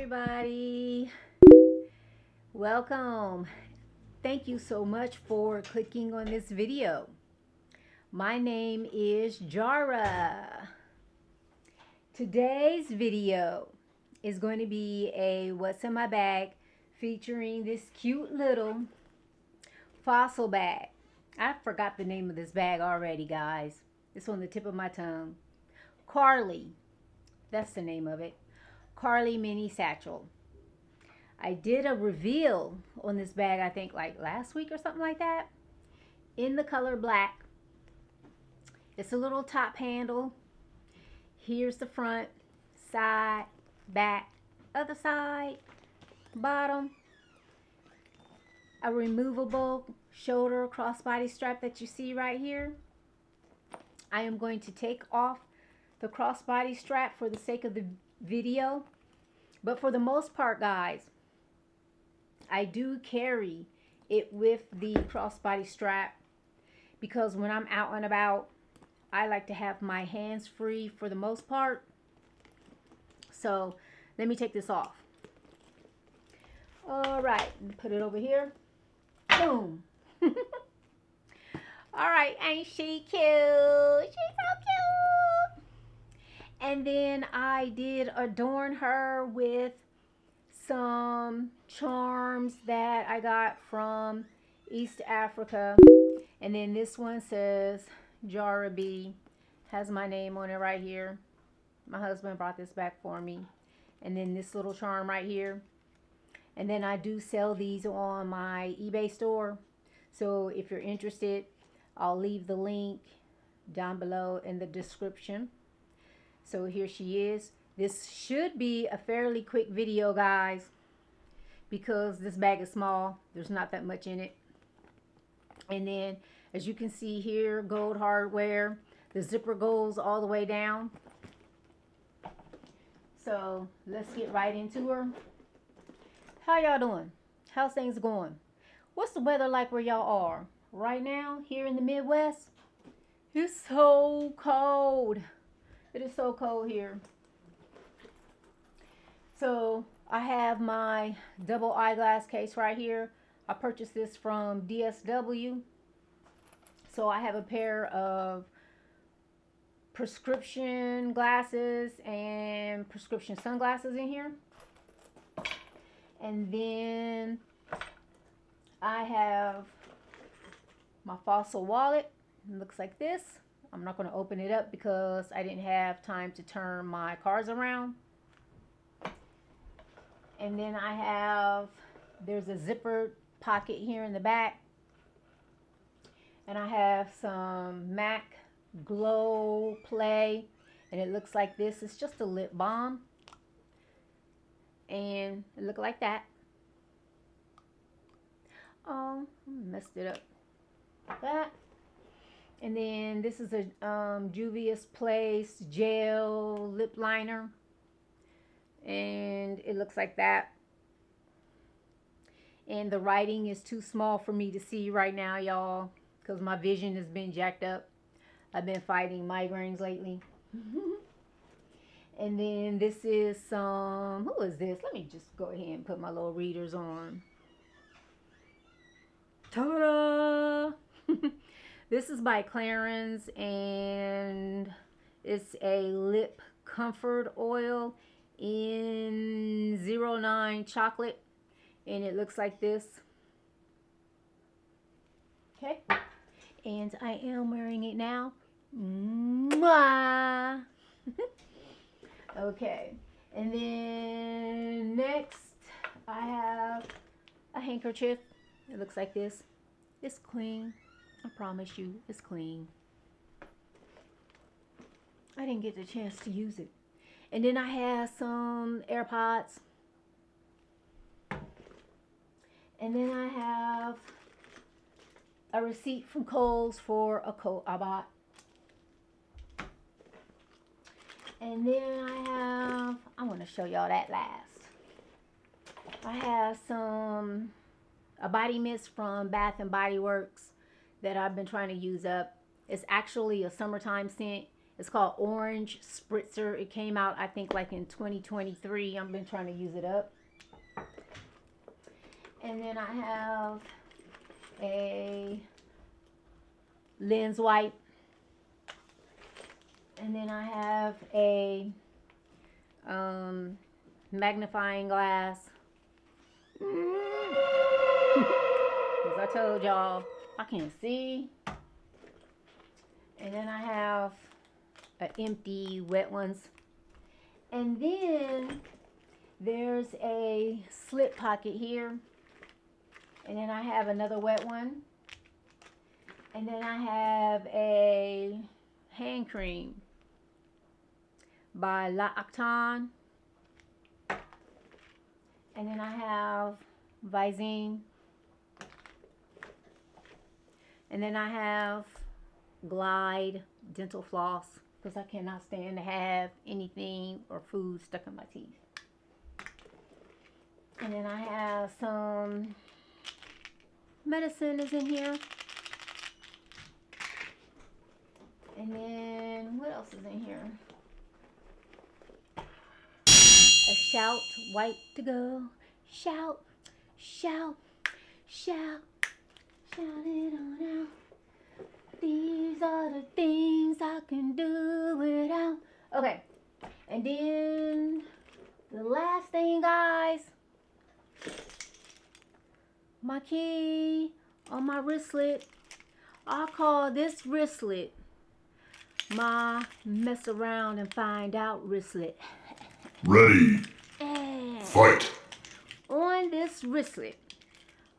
everybody. Welcome. Thank you so much for clicking on this video. My name is Jara. Today's video is going to be a what's in my bag featuring this cute little fossil bag. I forgot the name of this bag already, guys. It's on the tip of my tongue. Carlie. That's the name of it. Carlie mini satchel. I did a reveal on this bag, I think like last week or something like that, in the color black. It's a little top handle. Here's the front, side, back, other side, bottom. A removable shoulder crossbody strap that you see right here. I am going to take off the crossbody strap for the sake of the video, but for the most part, guys, I do carry it with the crossbody strap because when I'm out and about, I like to have my hands free for the most part. So let me take this off. All right, put it over here. Boom. All right, ain't she cute? She's so cute. And then I did adorn her with some charms that I got from East Africa. And then this one says Jara Bee. Has my name on it right here. My husband brought this back for me. And then this little charm right here. And then I do sell these on my eBay store. So if you're interested, I'll leave the link down below in the description. So here she is. This should be a fairly quick video, guys, because this bag is small. There's not that much in it. And then, as you can see here, gold hardware. The zipper goes all the way down. So let's get right into her. How y'all doing? How's things going? What's the weather like where y'all are? Right now, here in the Midwest, it's so cold. It is so cold here. So I have my double eyeglass case right here. I purchased this from DSW. So I have a pair of prescription glasses and prescription sunglasses in here. And then I have my fossil wallet. It looks like this. I'm not going to open it up because I didn't have time to turn my cards around. And then I have, there's a zippered pocket here in the back. And I have some MAC Glow Play. And it looks like this. It's just a lip balm. And it looked like that. Oh, messed it up. Like that. And then this is a Juvia's Place gel lip liner. And it looks like that. And the writing is too small for me to see right now, y'all, because my vision has been jacked up. I've been fighting migraines lately. And then this is some, who is this? Let me just go ahead and put my little readers on. Ta-da! This is by Clarins, and it's a lip comfort oil in 09 chocolate, and it looks like this. Okay, and I am wearing it now. Mwah! Okay, and then next I have a handkerchief. It looks like this. It's clean. I promise you, it's clean. I didn't get the chance to use it. And then I have some AirPods. And then I have a receipt from Kohl's for a coat I bought. And then I want to show y'all that last. I have a body mist from Bath and Body Works that I've been trying to use up. It's actually a summertime scent, It's called Orange Spritzer. It came out, I think, like in 2023. I've been trying to use it up. And then I have a lens wipe. And then I have a magnifying glass. As I told y'all, I can't see. And then I have an empty wet ones. And then there's a slip pocket here. And then I have another wet one. And then I have a hand cream by La Acton. And then I have Visine. And then I have Glide dental floss, because I cannot stand to have anything or food stuck in my teeth. And then I have some medicine is in here. And then what else is in here? A shout wipe to go. Shout, shout, shout, shout it on out. These are the things I can do without. Okay, and then the last thing, guys, my key on my wristlet. I call this wristlet my mess around and find out wristlet. Ready. And Fight. on this wristlet,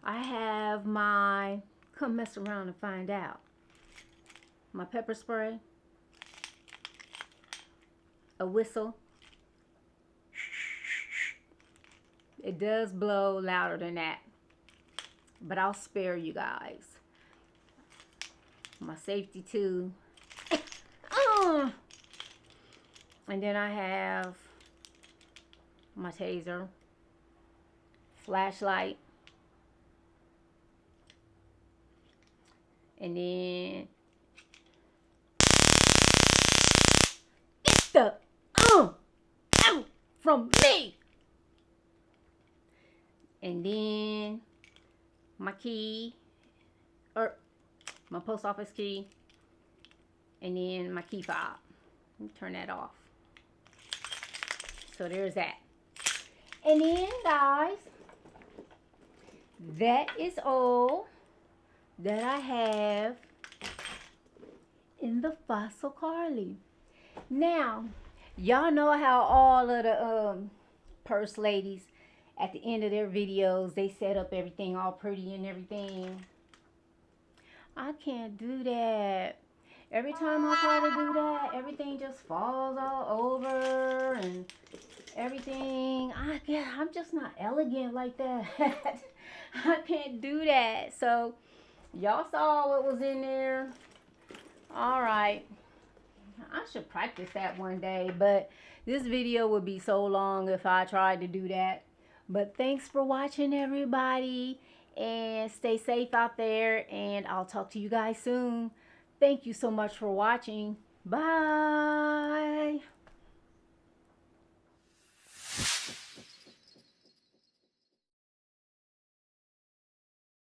I have my come mess around and find out. My pepper spray, a whistle. It does blow louder than that, but I'll spare you guys. My safety too. And then I have my taser, flashlight, and then get the out from me. And then my key, or my post office key, and then my key fob. Let me turn that off. So there's that. And then, guys, that is all that I have in the Fossil Carlie. Now, y'all know how all of the purse ladies, at the end of their videos, they set up everything all pretty and everything. I can't do that. Every time I try to do that, everything just falls all over and everything. I'm just not elegant like that. I can't do that. So y'all saw what was in there. All right. I should practice that one day, but this video would be so long if I tried to do that. But thanks for watching, everybody, and stay safe out there, and I'll talk to you guys soon. Thank you so much for watching. Bye.